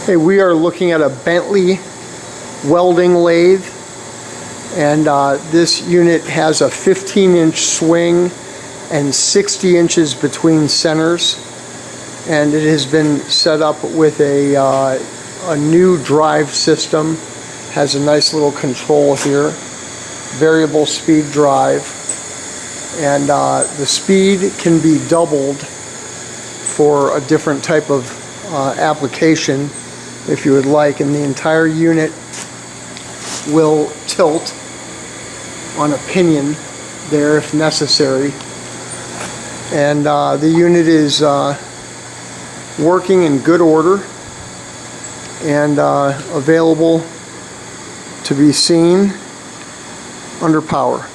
Hey, we are looking at a Bentley welding lathe, and this unit has a 15-inch swing and 60 inches between centers, and it has been set up with a new drive system. Has a nice little control here, variable speed drive, and the speed can be doubled for a different type of application if you would like, and the entire unit will tilt on a pinion there if necessary. And the unit is working in good order and available to be seen under power.